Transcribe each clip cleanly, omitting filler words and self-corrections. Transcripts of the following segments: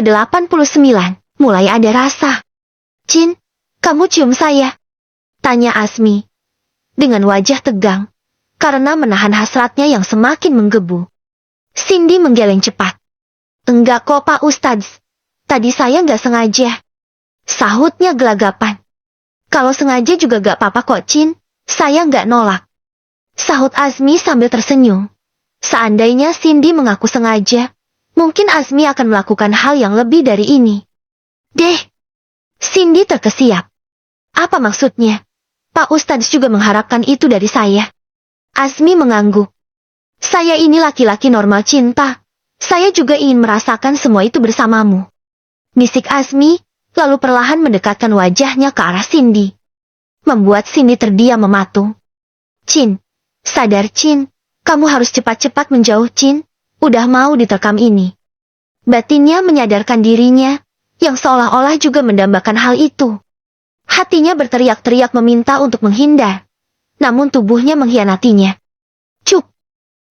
ke-89, mulai ada rasa. Chin, kamu cium saya? Tanya Asmi. Dengan wajah tegang, karena menahan hasratnya yang semakin menggebu. Cindy menggeleng cepat. Enggak kok Pak Ustadz. Tadi saya nggak sengaja. Sahutnya gelagapan. Kalau sengaja juga gak apa-apa kok Chin, saya nggak nolak. Sahut Asmi sambil tersenyum. Seandainya Cindy mengaku sengaja, mungkin Asmi akan melakukan hal yang lebih dari ini. Deh. Cindy terkesiap. Apa maksudnya? Pak Ustadz juga mengharapkan itu dari saya. Asmi mengangguk. Saya ini laki-laki normal cinta. Saya juga ingin merasakan semua itu bersamamu. Bisik Asmi, lalu perlahan mendekatkan wajahnya ke arah Cindy. Membuat Cindy terdiam mematung. Chin, sadar Chin. Kamu harus cepat-cepat menjauh Chin, udah mau diterkam ini. Batinnya menyadarkan dirinya, yang seolah-olah juga mendambakan hal itu. Hatinya berteriak-teriak meminta untuk menghindar, namun tubuhnya mengkhianatinya. Cuk!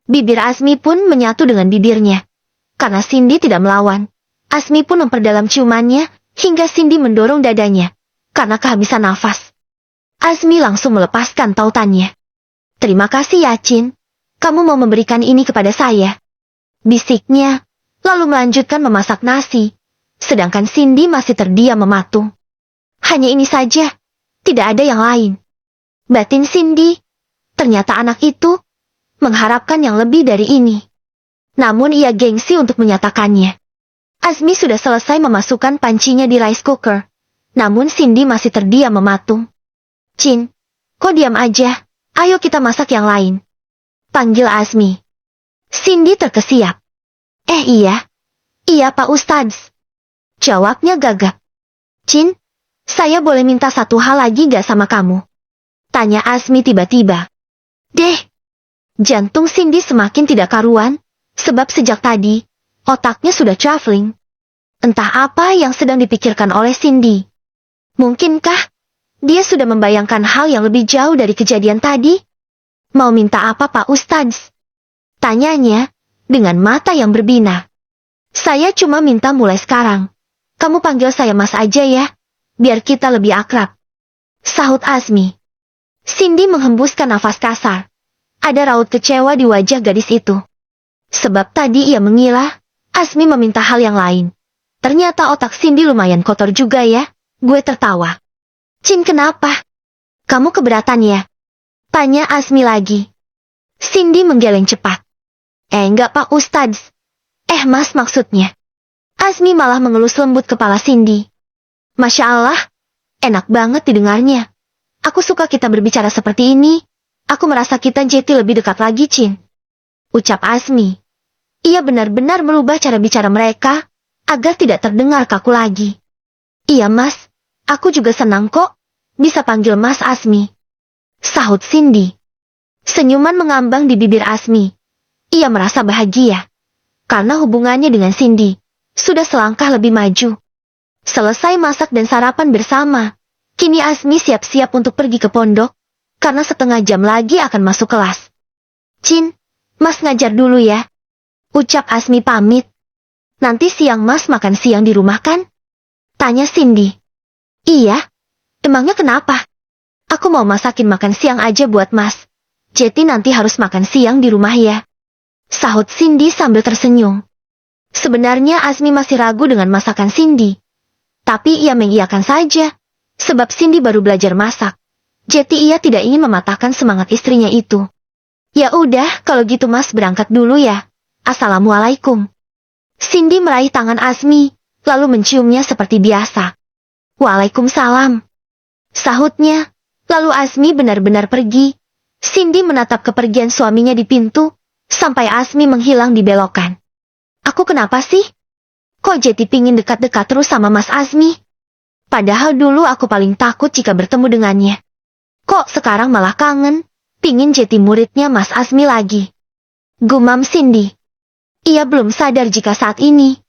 Bibir Asmi pun menyatu dengan bibirnya. Karena Cindy tidak melawan, Asmi pun memperdalam ciumannya, hingga Cindy mendorong dadanya, karena kehabisan nafas. Asmi langsung melepaskan tautannya. Terima kasih ya Chin. Kamu mau memberikan ini kepada saya. Bisiknya, lalu melanjutkan memasak nasi, sedangkan Cindy masih terdiam mematung. Hanya ini saja, tidak ada yang lain. Batin Cindy, ternyata anak itu mengharapkan yang lebih dari ini. Namun ia gengsi untuk menyatakannya. Asmi sudah selesai memasukkan pancinya di rice cooker, namun Cindy masih terdiam mematung. Chin, kok diam aja? Ayo kita masak yang lain. Panggil Asmi. Cindy terkesiap. Iya. Iya Pak Ustadz. Jawabnya gagap. Chin, saya boleh minta satu hal lagi gak sama kamu? Tanya Asmi tiba-tiba. Deh. Jantung Cindy semakin tidak karuan, sebab sejak tadi, otaknya sudah traveling. Entah apa yang sedang dipikirkan oleh Cindy. Mungkinkah dia sudah membayangkan hal yang lebih jauh dari kejadian tadi? Mau minta apa Pak Ustadz? Tanyanya, dengan mata yang berbinar. Saya cuma minta mulai sekarang. Kamu panggil saya Mas aja ya, biar kita lebih akrab. Sahut Asmi. Cindy menghembuskan nafas kasar. Ada raut kecewa di wajah gadis itu. Sebab tadi ia mengira, Asmi meminta hal yang lain. Ternyata otak Cindy lumayan kotor juga ya, gue tertawa. Chin kenapa? Kamu keberatan ya? Tanya Asmi lagi. Cindy menggeleng cepat. Enggak Pak Ustadz. Mas maksudnya. Asmi malah mengelus lembut kepala Cindy. Masya Allah, enak banget didengarnya. Aku suka kita berbicara seperti ini. Aku merasa kita jadi lebih dekat lagi Chin. Ucap Asmi. Ia benar-benar merubah cara bicara mereka, agar tidak terdengar kaku lagi. Iya Mas, aku juga senang kok, bisa panggil Mas Asmi. Sahut Cindy. Senyuman mengambang di bibir Asmi. Ia merasa bahagia. Karena hubungannya dengan Cindy sudah selangkah lebih maju. Selesai masak dan sarapan bersama, kini Asmi siap-siap untuk pergi ke pondok, karena setengah jam lagi akan masuk kelas. Chin, Mas ngajar dulu ya. Ucap Asmi pamit. Nanti siang Mas makan siang di rumah kan? Tanya Cindy. Iya. Emangnya kenapa? Aku mau masakin makan siang aja buat Mas. Jadi nanti harus makan siang di rumah ya. Sahut Cindy sambil tersenyum. Sebenarnya Asmi masih ragu dengan masakan Cindy. Tapi ia mengiyakan saja. Sebab Cindy baru belajar masak. Jadi ia tidak ingin mematahkan semangat istrinya itu. Ya udah, kalau gitu Mas berangkat dulu ya. Assalamualaikum. Cindy meraih tangan Asmi, lalu menciumnya seperti biasa. Waalaikumsalam. Sahutnya. Lalu Asmi benar-benar pergi. Cindy menatap kepergian suaminya di pintu, sampai Asmi menghilang di belokan. Aku kenapa sih? Kok jadi pingin dekat-dekat terus sama Mas Asmi? Padahal dulu aku paling takut jika bertemu dengannya. Kok sekarang malah kangen, pingin jadi muridnya Mas Asmi lagi. Gumam Cindy. Ia belum sadar jika saat ini,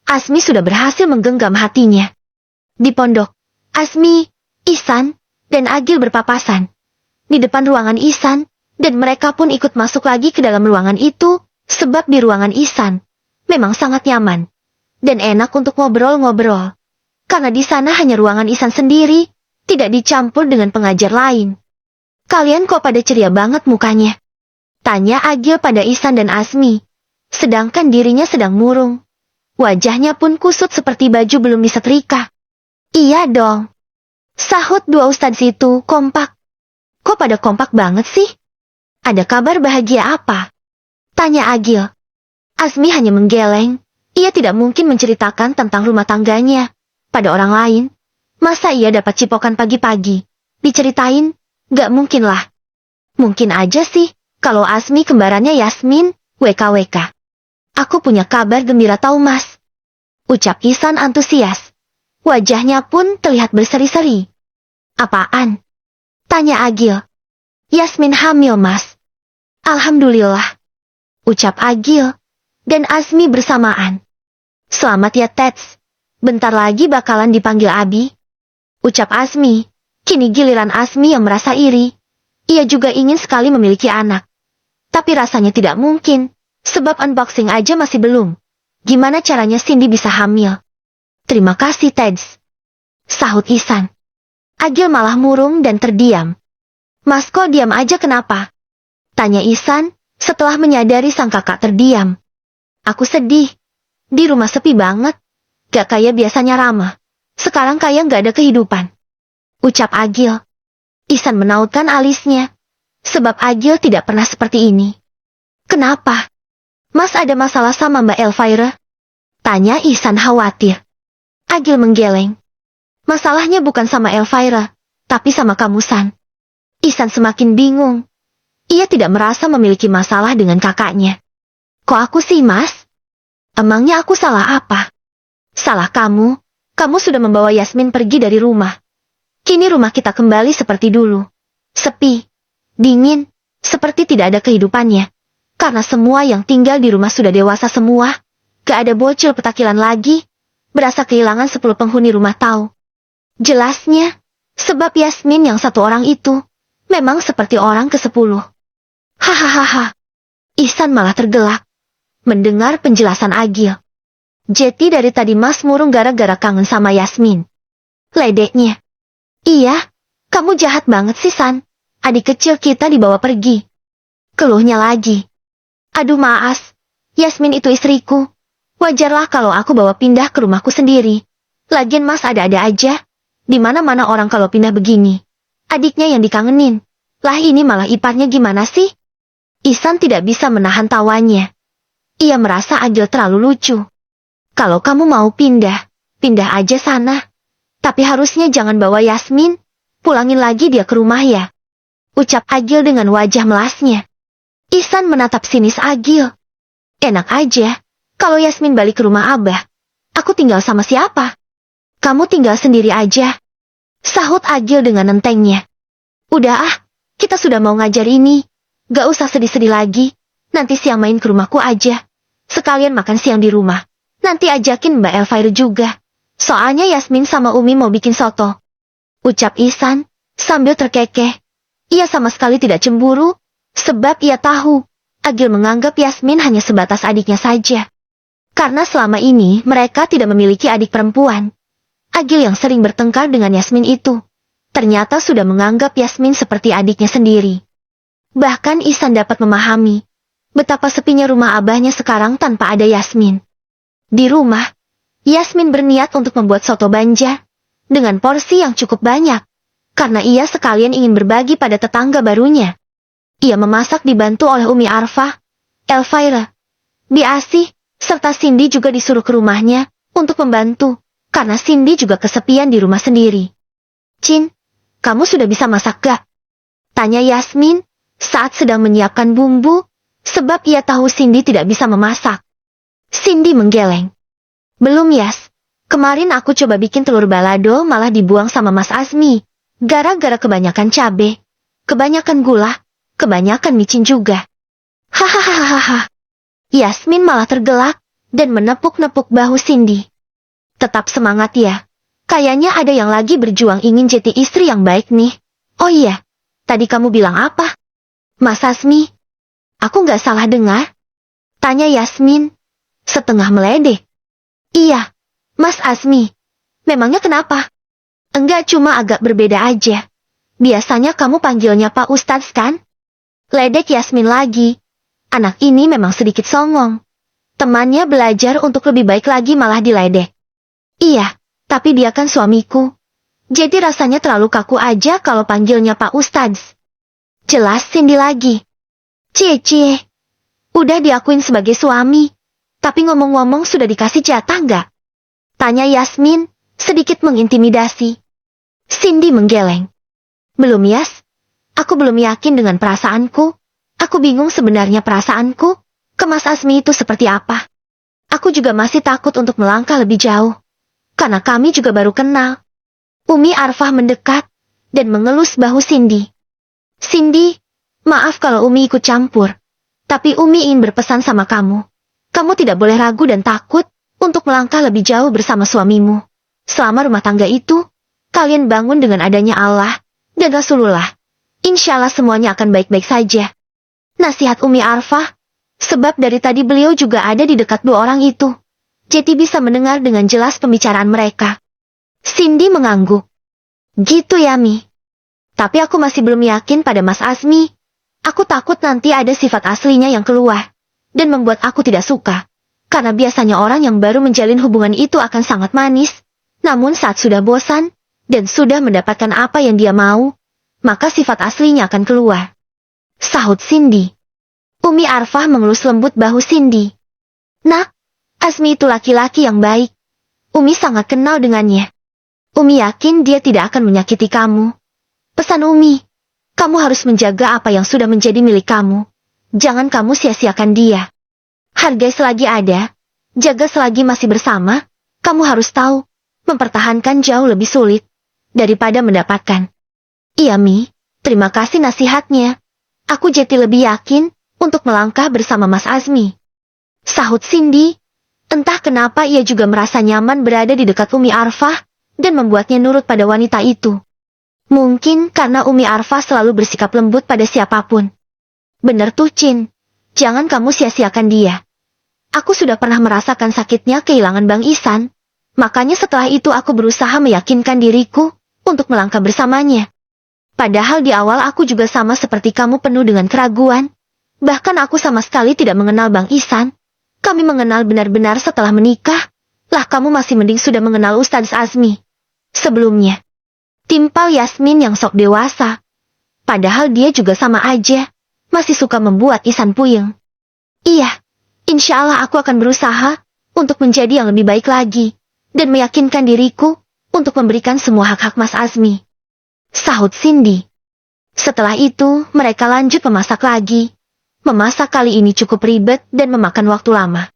Asmi sudah berhasil menggenggam hatinya. Di pondok, Asmi, Ihsan, dan Agil berpapasan. Di depan ruangan Ihsan, dan mereka pun ikut masuk lagi ke dalam ruangan itu, sebab di ruangan Ihsan memang sangat nyaman. dan enak untuk ngobrol-ngobrol. Karena di sana hanya ruangan Ihsan sendiri, tidak dicampur dengan pengajar lain. Kalian kok pada ceria banget mukanya? Tanya Agil pada Ihsan dan Asmi. Sedangkan dirinya sedang murung. Wajahnya pun kusut seperti baju belum disetrika. Iya dong. Sahut dua ustadz itu kompak. Kok pada kompak banget sih? Ada kabar bahagia apa? Tanya Agil. Asmi hanya menggeleng. Ia tidak mungkin menceritakan tentang rumah tangganya pada orang lain. Masa ia dapat cipokan pagi-pagi? Diceritain? Gak mungkin lah. Mungkin aja sih, kalau Asmi kembarannya Yasmin, WKWK. Aku punya kabar gembira tahu mas. Ucap Ihsan antusias. Wajahnya pun terlihat berseri-seri. Apaan? Tanya Agil. Yasmin hamil mas. Alhamdulillah. Ucap Agil dan Asmi bersamaan. Selamat ya Tats. Bentar lagi bakalan dipanggil Abi. Ucap Asmi. Kini giliran Asmi yang merasa iri. Ia juga ingin sekali memiliki anak. Tapi rasanya tidak mungkin. Sebab unboxing aja masih belum. Gimana caranya Cindy bisa hamil? Terima kasih Tats. Sahut Ihsan. Agil malah murung dan terdiam. Mas kok diam aja kenapa? Tanya Ihsan setelah menyadari sang kakak terdiam. Aku sedih. Di rumah sepi banget. Gak kayak biasanya ramah. Sekarang kayak gak ada kehidupan. Ucap Agil. Ihsan menautkan alisnya. Sebab Agil tidak pernah seperti ini. Kenapa? Mas ada masalah sama Mbak Elvira? Tanya Ihsan khawatir. Agil menggeleng. Masalahnya bukan sama Elvira, tapi sama kamu San. Ihsan semakin bingung. Ia tidak merasa memiliki masalah dengan kakaknya. Kok aku sih mas? Emangnya aku salah apa? Salah kamu. Kamu sudah membawa Yasmin pergi dari rumah. Kini rumah kita kembali seperti dulu. Sepi. Dingin. Seperti tidak ada kehidupannya. Karena semua yang tinggal di rumah sudah dewasa semua. Gak ada bocil petakilan lagi. Berasa kehilangan 10 penghuni rumah tahu. Jelasnya. Sebab Yasmin yang satu orang itu. Memang seperti orang ke-10. Hahaha. Ihsan malah tergelak. Mendengar penjelasan Agil. Jeti dari tadi mas murung gara-gara kangen sama Yasmin. Ledeknya. Iya. Kamu jahat banget sih San. Adik kecil kita dibawa pergi. Keluhnya lagi. Aduh maas. Yasmin itu istriku. Wajarlah kalau aku bawa pindah ke rumahku sendiri. Lagian mas ada-ada aja. Di mana-mana orang kalau pindah begini. Adiknya yang dikangenin. Lah ini malah iparnya gimana sih? Ihsan tidak bisa menahan tawanya. Ia merasa Agil terlalu lucu. Kalau kamu mau pindah, pindah aja sana. Tapi harusnya jangan bawa Yasmin. Pulangin lagi dia ke rumah ya. Ucap Agil dengan wajah melasnya. Ihsan menatap sinis Agil. Enak aja. Kalau Yasmin balik ke rumah Abah. Aku tinggal sama siapa? Kamu tinggal sendiri aja. Sahut Agil dengan entengnya. Udah ah, kita sudah mau ngajar ini. Gak usah sedih-sedih lagi. Nanti siang main ke rumahku aja. Sekalian makan siang di rumah. Nanti ajakin Mbak Elvira juga. Soalnya Yasmin sama Umi mau bikin soto. Ucap Ihsan sambil terkekeh. Ia sama sekali tidak cemburu. Sebab ia tahu. Agil menganggap Yasmin hanya sebatas adiknya saja. Karena selama ini mereka tidak memiliki adik perempuan. Agil yang sering bertengkar dengan Yasmin itu. Ternyata sudah menganggap Yasmin seperti adiknya sendiri. Bahkan Ihsan dapat memahami. Betapa sepinya rumah abahnya sekarang tanpa ada Yasmin. Di rumah, Yasmin berniat untuk membuat soto banja. Dengan porsi yang cukup banyak. Karena ia sekalian ingin berbagi pada tetangga barunya. Ia memasak dibantu oleh Umi Arfah, Elvira, Biasi, serta Cindy juga disuruh ke rumahnya untuk membantu. Karena Cindy juga kesepian di rumah sendiri. Cin, kamu sudah bisa masak gak? Tanya Yasmin saat sedang menyiapkan bumbu. Sebab ia tahu Cindy tidak bisa memasak. Cindy menggeleng. Belum Yas. Kemarin aku coba bikin telur balado malah dibuang sama Mas Asmi. Gara-gara kebanyakan cabe. Kebanyakan gula. Kebanyakan micin juga. Hahaha. Yasmin malah tergelak dan menepuk-nepuk bahu Cindy. Tetap semangat ya. Kayaknya ada yang lagi berjuang ingin jadi istri yang baik nih. Oh iya. Tadi kamu bilang apa? Mas Asmi. Aku nggak salah dengar? Tanya Yasmin. Setengah meledek. Iya, Mas Asmi. Memangnya kenapa? Enggak, cuma agak berbeda aja. Biasanya kamu panggilnya Pak Ustadz kan? Ledek Yasmin lagi. Anak ini memang sedikit songong. Temannya belajar untuk lebih baik lagi malah diledek. Iya, tapi dia kan suamiku. Jadi rasanya terlalu kaku aja kalau panggilnya Pak Ustadz. Jelas Cindy lagi. Cie. Udah diakuin sebagai suami. Tapi ngomong-ngomong sudah dikasih jatah nggak? Tanya Yasmin, sedikit mengintimidasi. Cindy menggeleng. Belum Yas. Aku belum yakin dengan perasaanku. Aku bingung sebenarnya perasaanku ke Mas Asmi itu seperti apa. Aku juga masih takut untuk melangkah lebih jauh. Karena kami juga baru kenal. Umi Arfah mendekat dan mengelus bahu Cindy. Cindy, maaf kalau Umi ikut campur. Tapi Umi ingin berpesan sama kamu. Kamu tidak boleh ragu dan takut untuk melangkah lebih jauh bersama suamimu. Selama rumah tangga itu, kalian bangun dengan adanya Allah dan Rasulullah. Insya Allah semuanya akan baik-baik saja. Nasihat Umi Arfah, sebab dari tadi beliau juga ada di dekat dua orang itu. Jadi bisa mendengar dengan jelas pembicaraan mereka. Cindy mengangguk. Gitu ya Mi. Tapi aku masih belum yakin pada Mas Asmi. Aku takut nanti ada sifat aslinya yang keluar. Dan membuat aku tidak suka. Karena biasanya orang yang baru menjalin hubungan itu akan sangat manis. Namun saat sudah bosan, dan sudah mendapatkan apa yang dia mau, maka sifat aslinya akan keluar. Sahut Cindy. Umi Arfah mengelus lembut bahu Cindy. Nak, Asmi itu laki-laki yang baik. Umi sangat kenal dengannya. Umi yakin dia tidak akan menyakiti kamu. Pesan Umi, kamu harus menjaga apa yang sudah menjadi milik kamu. Jangan kamu sia-siakan dia. Hargai selagi ada, jaga selagi masih bersama. Kamu harus tahu, mempertahankan jauh lebih sulit daripada mendapatkan. Iya Mi, terima kasih nasihatnya. Aku jadi lebih yakin untuk melangkah bersama Mas Asmi. Sahut Cindy. Entah kenapa ia juga merasa nyaman berada di dekat Umi Arfah dan membuatnya nurut pada wanita itu. Mungkin karena Umi Arfah selalu bersikap lembut pada siapapun. Bener tuh Cin, jangan kamu sia-siakan dia. Aku sudah pernah merasakan sakitnya kehilangan Bang Isan. Makanya setelah itu aku berusaha meyakinkan diriku untuk melangkah bersamanya. Padahal di awal aku juga sama seperti kamu penuh dengan keraguan. Bahkan aku sama sekali tidak mengenal Bang Isan. Kami mengenal benar-benar setelah menikah. Lah kamu masih mending sudah mengenal Ustadz Asmi sebelumnya. Timpal Yasmin yang sok dewasa. Padahal dia juga sama aja. Masih suka membuat Isan puyeng. Iya, insya Allah aku akan berusaha untuk menjadi yang lebih baik lagi. Dan meyakinkan diriku untuk memberikan semua hak-hak Mas Asmi. Sahut Cindy. Setelah itu, mereka lanjut memasak lagi. Memasak kali ini cukup ribet dan memakan waktu lama.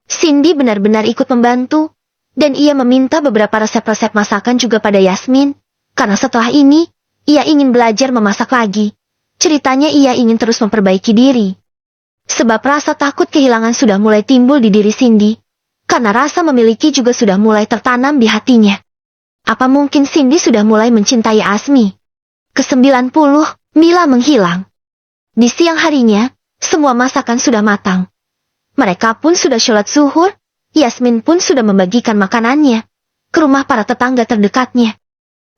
Cindy benar-benar ikut membantu. Dan ia meminta beberapa resep-resep masakan juga pada Yasmin. Karena setelah ini, ia ingin belajar memasak lagi. Ceritanya ia ingin terus memperbaiki diri. Sebab rasa takut kehilangan sudah mulai timbul di diri Cindy. Karena rasa memiliki juga sudah mulai tertanam di hatinya. Apa mungkin Cindy sudah mulai mencintai Asmi? Ke-90, Mila menghilang. Di siang harinya, semua masakan sudah matang. Mereka pun sudah sholat zuhur. Yasmin pun sudah membagikan makanannya ke rumah para tetangga terdekatnya.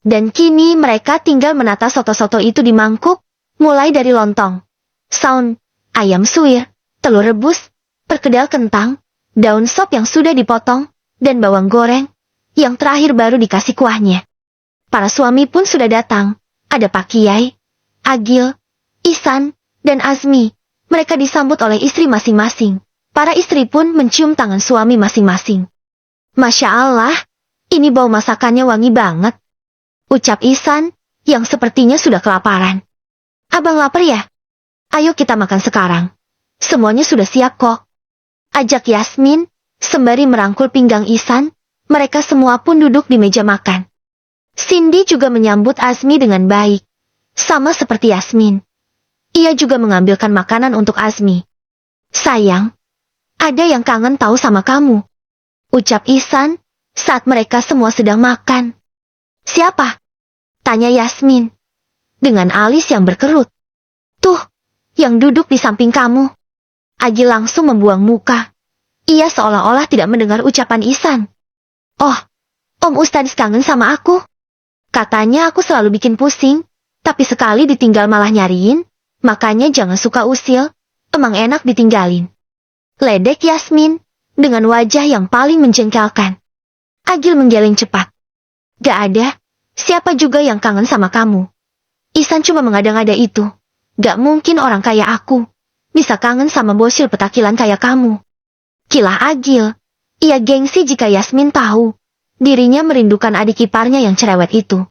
Dan kini mereka tinggal menata soto-soto itu di mangkuk, mulai dari lontong, saun, ayam suwir, telur rebus, perkedel kentang, daun sop yang sudah dipotong, dan bawang goreng, yang terakhir baru dikasih kuahnya. Para suami pun sudah datang, ada Pak Kiai, Agil, Isan, dan Azmi. Mereka disambut oleh istri masing-masing. Para istri pun mencium tangan suami masing-masing. Masya Allah, ini bau masakannya wangi banget. Ucap Isan, yang sepertinya sudah kelaparan. Abang lapar ya? Ayo kita makan sekarang. Semuanya sudah siap kok. Ajak Yasmin, sembari merangkul pinggang Isan. Mereka semua pun duduk di meja makan. Cindy juga menyambut Azmi dengan baik. Sama seperti Yasmin. Ia juga mengambilkan makanan untuk Azmi. Sayang, ada yang kangen tahu sama kamu. Ucap Isan, saat mereka semua sedang makan. Siapa? Tanya Yasmin. Dengan alis yang berkerut. Tuh, yang duduk di samping kamu. Agil langsung membuang muka. Ia seolah-olah tidak mendengar ucapan Ihsan. Oh, Om Ustadz kangen sama aku. Katanya aku selalu bikin pusing, tapi sekali ditinggal malah nyariin, makanya jangan suka usil, emang enak ditinggalin. Ledek Yasmin, dengan wajah yang paling menjengkelkan. Agil menggeleng cepat. Gak ada, siapa juga yang kangen sama kamu. Ihsan cuma mengada-ngada itu. Gak mungkin orang kayak aku bisa kangen sama bocil petakilan kayak kamu. Kilah Agil. Ia gengsi jika Yasmin tahu dirinya merindukan adik iparnya yang cerewet itu.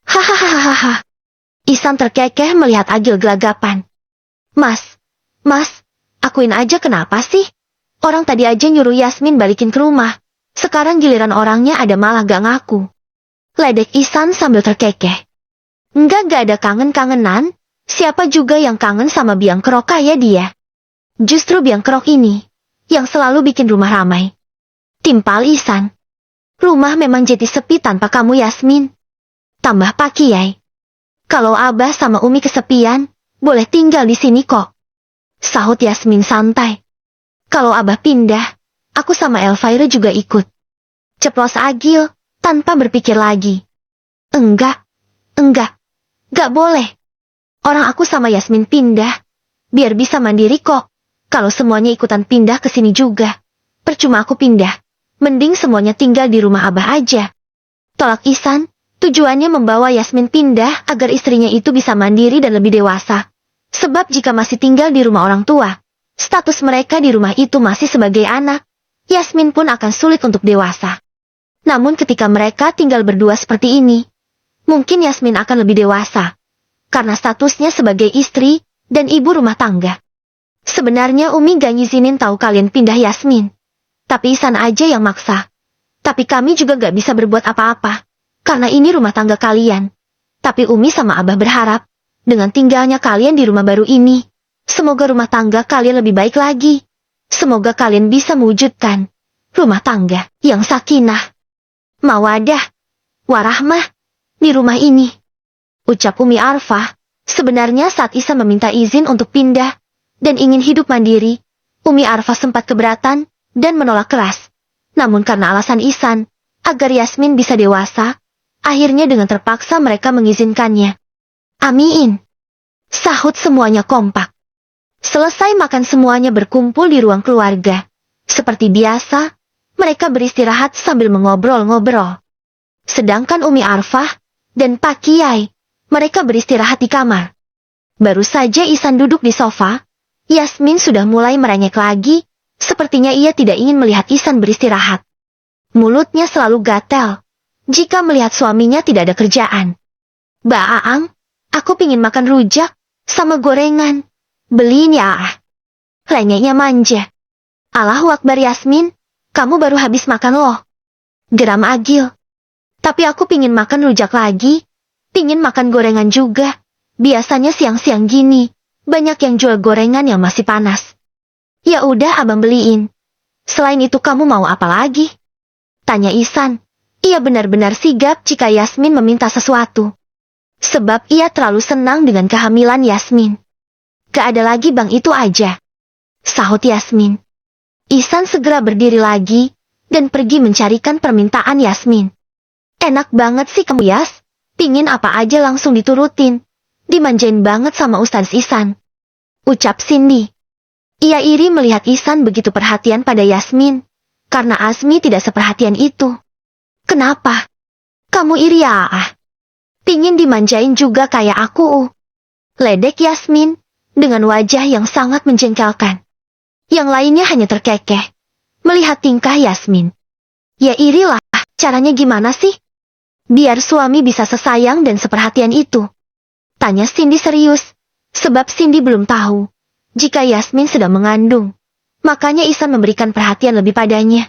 Hahaha. Ihsan terkekeh melihat Agil gelagapan. Mas, akuin aja kenapa sih? Orang tadi aja nyuruh Yasmin balikin ke rumah. Sekarang giliran orangnya ada malah gak ngaku. Ledek Ihsan sambil terkekeh. Enggak ada kangen-kangenan. Siapa juga yang kangen sama biang kerok kayak dia? Justru biang kerok ini yang selalu bikin rumah ramai. Timpal Ihsan. Rumah memang jadi sepi tanpa kamu Yasmin. Tambah Pak Kiai. Kalau Abah sama Umi kesepian, boleh tinggal di sini kok. Sahut Yasmin santai. Kalau Abah pindah, aku sama Elvira juga ikut. Ceplos Agil, tanpa berpikir lagi. Enggak, gak boleh. Orang aku sama Yasmin pindah, biar bisa mandiri kok. Kalau semuanya ikutan pindah ke sini juga, percuma aku pindah. Mending semuanya tinggal di rumah Abah aja. Tolak Ihsan, tujuannya membawa Yasmin pindah agar istrinya itu bisa mandiri dan lebih dewasa. Sebab jika masih tinggal di rumah orang tua, status mereka di rumah itu masih sebagai anak. Yasmin pun akan sulit untuk dewasa. Namun ketika mereka tinggal berdua seperti ini, mungkin Yasmin akan lebih dewasa. Karena statusnya sebagai istri dan ibu rumah tangga. Sebenarnya Umi gak ngizinin tahu kalian pindah Yasmin. Tapi Ihsan aja yang maksa. Tapi kami juga gak bisa berbuat apa-apa. Karena ini rumah tangga kalian. Tapi Umi sama Abah berharap, dengan tinggalnya kalian di rumah baru ini, semoga rumah tangga kalian lebih baik lagi. Semoga kalian bisa mewujudkan rumah tangga yang sakinah, mawadah, warahmah di rumah ini. Ucap Umi Arfah, sebenarnya saat Ihsan meminta izin untuk pindah dan ingin hidup mandiri, Umi Arfah sempat keberatan dan menolak keras. Namun karena alasan Ihsan, agar Yasmin bisa dewasa, akhirnya dengan terpaksa mereka mengizinkannya. Amin. Sahut semuanya kompak. Selesai makan semuanya berkumpul di ruang keluarga. Seperti biasa, mereka beristirahat sambil mengobrol-ngobrol. Sedangkan Umi Arfah dan Pak Kiai, mereka beristirahat di kamar. Baru saja Ihsan duduk di sofa, Yasmin sudah mulai merengek lagi, sepertinya ia tidak ingin melihat Ihsan beristirahat. Mulutnya selalu gatel, jika melihat suaminya tidak ada kerjaan. Mbak Aang, aku pingin makan rujak, sama gorengan. Beliin ya ah. Rengeknya manja. Allahu Akbar Yasmin, kamu baru habis makan loh. Geram Agil. Tapi aku pingin makan rujak lagi. Pingin makan gorengan juga. Biasanya siang-siang gini, banyak yang jual gorengan yang masih panas. Ya udah abang beliin. Selain itu kamu mau apa lagi? Tanya Ihsan. Ia benar-benar sigap jika Yasmin meminta sesuatu. Sebab ia terlalu senang dengan kehamilan Yasmin. Gak ada lagi bang itu aja. Sahut Yasmin. Ihsan segera berdiri lagi, dan pergi mencarikan permintaan Yasmin. Enak banget sih kamu Yas. Pingin apa aja langsung diturutin. Dimanjain banget sama Ustaz Ihsan. Ucap Cindy. Ia iri melihat Ihsan begitu perhatian pada Yasmin. Karena Asmi tidak seperhatian itu. Kenapa? Kamu iri ya ah? Pingin dimanjain juga kayak aku. Ledek Yasmin, dengan wajah yang sangat menjengkelkan. Yang lainnya hanya terkekeh. Melihat tingkah Yasmin. Ya irilah, caranya gimana sih? Biar suami bisa sesayang dan seperhatian itu. Tanya Cindy serius, sebab Cindy belum tahu jika Yasmin sedang mengandung. Makanya Ihsan memberikan perhatian lebih padanya.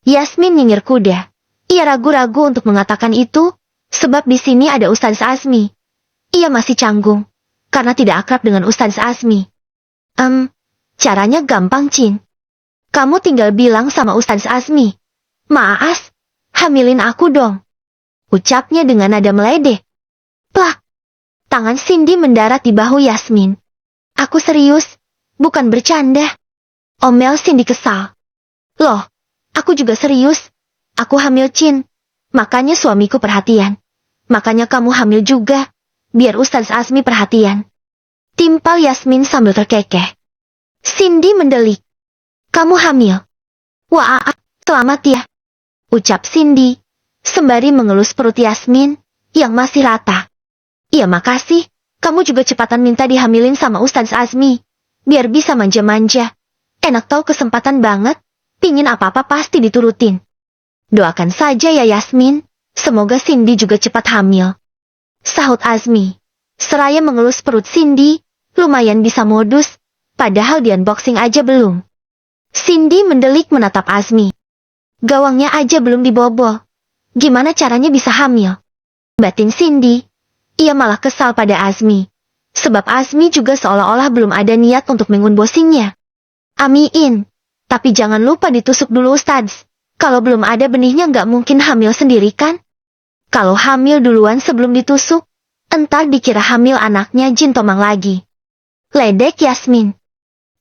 Yasmin nyengir kuda. Ia ragu-ragu untuk mengatakan itu, sebab di sini ada Ustaz Asmi. Ia masih canggung, karena tidak akrab dengan Ustaz Asmi. Caranya gampang Cin. Kamu tinggal bilang sama Ustaz Asmi. Maas, hamilin aku dong. Ucapnya dengan nada meledek. Plak. Tangan Cindy mendarat di bahu Yasmin. Aku serius, bukan bercanda. Omel Cindy kesal. Loh, aku juga serius. Aku hamil, Chin. Makanya suamiku perhatian. Makanya kamu hamil juga. Biar Ustaz Azmi perhatian. Timpal Yasmin sambil terkekeh. Cindy mendelik. Kamu hamil? Wah, selamat ya. Ucap Cindy, sembari mengelus perut Yasmin, yang masih rata. Iya makasih, kamu juga cepatan minta dihamilin sama Ustaz Azmi. Biar bisa manja-manja. Enak tau kesempatan banget, pingin apa-apa pasti diturutin. Doakan saja ya Yasmin, semoga Cindy juga cepat hamil. Sahut Azmi, seraya mengelus perut Cindy, lumayan bisa modus, padahal di unboxing aja belum. Cindy mendelik menatap Azmi. Gawangnya aja belum dibobol. Gimana caranya bisa hamil? Batin Cindy. Ia malah kesal pada Azmi. Sebab Azmi juga seolah-olah belum ada niat untuk mengunbossingnya. Amiin. Tapi jangan lupa ditusuk dulu Ustadz. Kalau belum ada benihnya nggak mungkin hamil sendiri kan? Kalau hamil duluan sebelum ditusuk, entar dikira hamil anaknya Jin Tomang lagi. Ledek Yasmin.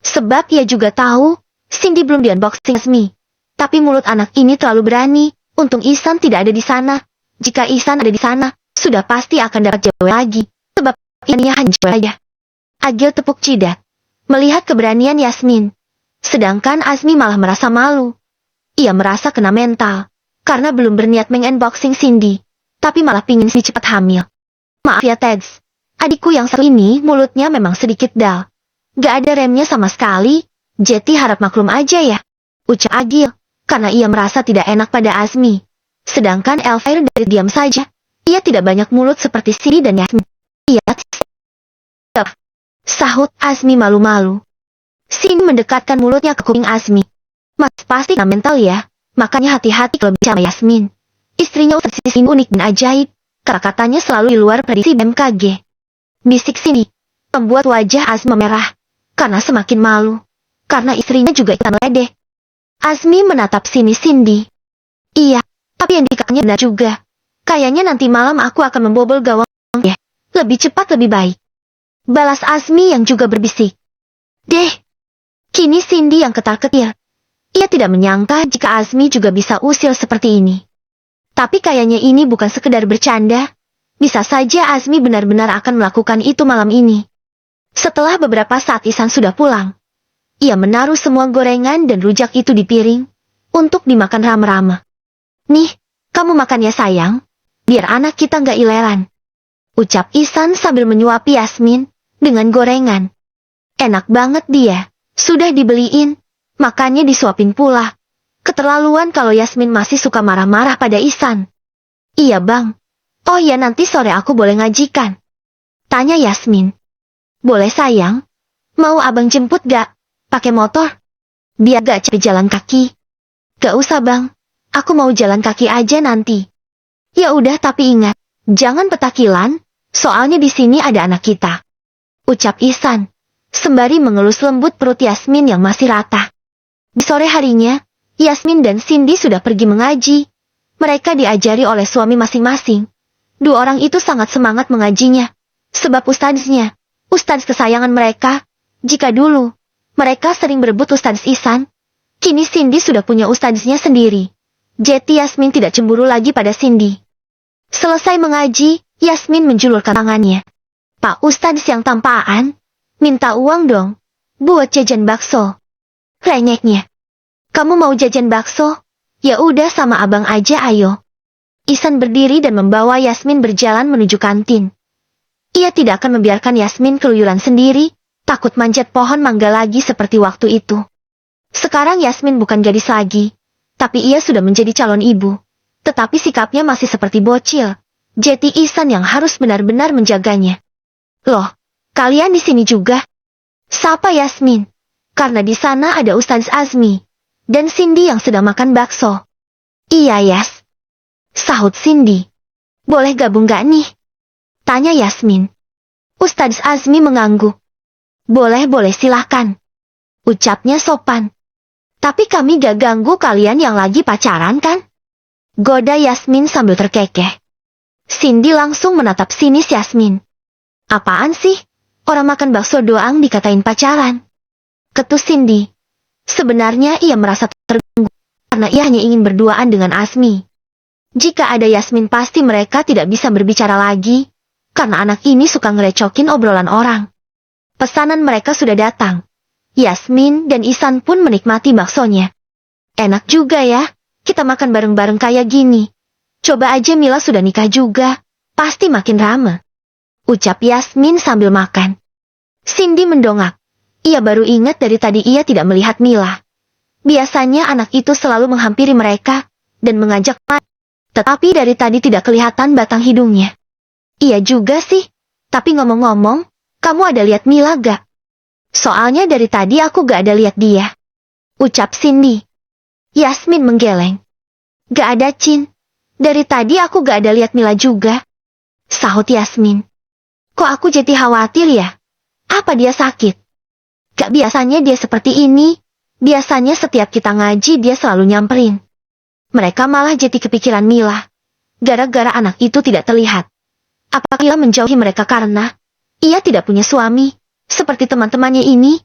Sebab ia juga tahu, Cindy belum di-unboxing Azmi. Tapi mulut anak ini terlalu berani, untung Ihsan tidak ada di sana. Jika Ihsan ada di sana, sudah pasti akan dapat jawab lagi. Sebab ini hancur aja. Agil tepuk jidat, melihat keberanian Yasmin. Sedangkan Azmi malah merasa malu. Ia merasa kena mental, karena belum berniat mengunboxing Cindy. Tapi malah pingin si cepat hamil. Maaf ya Teds, adikku yang satu ini mulutnya memang sedikit dal. Gak ada remnya sama sekali, Jetty harap maklum aja ya. Ucap Agil, karena ia merasa tidak enak pada Azmi. Sedangkan Elvire dari diam saja. Ia tidak banyak mulut seperti Cindy dan Yasmin. Iya, sahut Azmi malu-malu. Cindy mendekatkan mulutnya ke kuping Azmi. Mas pasti kena mental ya, makanya hati-hati kalau bicara Yasmin. Istrinya Ustaz ini unik dan ajaib, kata-katanya selalu di luar prediksi BMKG. Bisik Cindy, membuat wajah Azmi merah, karena semakin malu, karena istrinya juga ikutan ledek. Azmi menatap sini Cindy. Iya, tapi yang dikatakannya benar juga. Kayaknya nanti malam aku akan membobol gawang ya. Lebih cepat lebih baik. Balas Azmi yang juga berbisik. Deh. Kini Cindy yang ketar-ketir. Ia tidak menyangka jika Azmi juga bisa usil seperti ini. Tapi kayaknya ini bukan sekedar bercanda. Bisa saja Azmi benar-benar akan melakukan itu malam ini. Setelah beberapa saat Ihsan sudah pulang, ia menaruh semua gorengan dan rujak itu di piring, untuk dimakan rame-rame. Nih, kamu makan ya sayang, biar anak kita nggak ileran. Ucap Ihsan sambil menyuapi Yasmin, dengan gorengan. Enak banget dia, sudah dibeliin, makanya disuapin pula. Keterlaluan kalau Yasmin masih suka marah-marah pada Ihsan. Iya bang. Oh ya nanti sore aku boleh ngajikan? Tanya Yasmin. Boleh sayang. Mau abang jemput gak? Pakai motor? Biar gak capek jalan kaki. Gak usah bang. Aku mau jalan kaki aja nanti. Ya udah tapi ingat. Jangan petakilan. Soalnya di sini ada anak kita. Ucap Ihsan. Sembari mengelus lembut perut Yasmin yang masih rata. Di sore harinya, Yasmin dan Cindy sudah pergi mengaji. Mereka diajari oleh suami masing-masing. Dua orang itu sangat semangat mengajinya. Sebab ustadznya, ustadz kesayangan mereka. Jika dulu, mereka sering berebut ustadz Ihsan. Kini Cindy sudah punya ustadznya sendiri. Jadi Yasmin tidak cemburu lagi pada Cindy. Selesai mengaji, Yasmin menjulurkan tangannya. Pak ustadz yang tampaan, minta uang dong. Buat jajan bakso. Renyeknya. Kamu mau jajan bakso? Ya udah sama abang aja ayo. Ihsan berdiri dan membawa Yasmin berjalan menuju kantin. Ia tidak akan membiarkan Yasmin keluyuran sendiri, takut manjat pohon mangga lagi seperti waktu itu. Sekarang Yasmin bukan gadis lagi, tapi ia sudah menjadi calon ibu. Tetapi sikapnya masih seperti bocil. Jadi Ihsan yang harus benar-benar menjaganya. Loh, kalian di sini juga? Sapa Yasmin? Karena di sana ada Ustaz Azmi. Dan Cindy yang sedang makan bakso. Iya Yas. Sahut Cindy. Boleh gabung gak nih? Tanya Yasmin. Ustadz Azmi mengangguk. Boleh silahkan. Ucapnya sopan. Tapi kami gak ganggu kalian yang lagi pacaran kan? Goda Yasmin sambil terkekeh. Cindy langsung menatap sinis Yasmin. Apaan sih? Orang makan bakso doang dikatain pacaran. Ketus Cindy. Sebenarnya ia merasa terganggu, karena ia hanya ingin berduaan dengan Asmi. Jika ada Yasmin pasti mereka tidak bisa berbicara lagi, karena anak ini suka ngerecokin obrolan orang. Pesanan mereka sudah datang. Yasmin dan Ihsan pun menikmati baksonya. Enak juga ya, kita makan bareng-bareng kayak gini. Coba aja Mila sudah nikah juga, pasti makin rame. Ucap Yasmin sambil makan. Cindy mendongak. Ia baru ingat dari tadi ia tidak melihat Mila. Biasanya anak itu selalu menghampiri mereka dan mengajak makan. Tetapi dari tadi tidak kelihatan batang hidungnya. Iya juga sih, tapi ngomong-ngomong, kamu ada lihat Mila gak? Soalnya dari tadi aku gak ada lihat dia. Ucap Cindy. Yasmin menggeleng. Gak ada Cin. Dari tadi aku gak ada lihat Mila juga. Sahut Yasmin. Kok aku jadi khawatir ya? Apa dia sakit? Gak biasanya dia seperti ini. Biasanya setiap kita ngaji dia selalu nyamperin. Mereka malah jadi kepikiran Mila. Gara-gara anak itu tidak terlihat. Apakah ia menjauhi mereka karena ia tidak punya suami, seperti teman-temannya ini?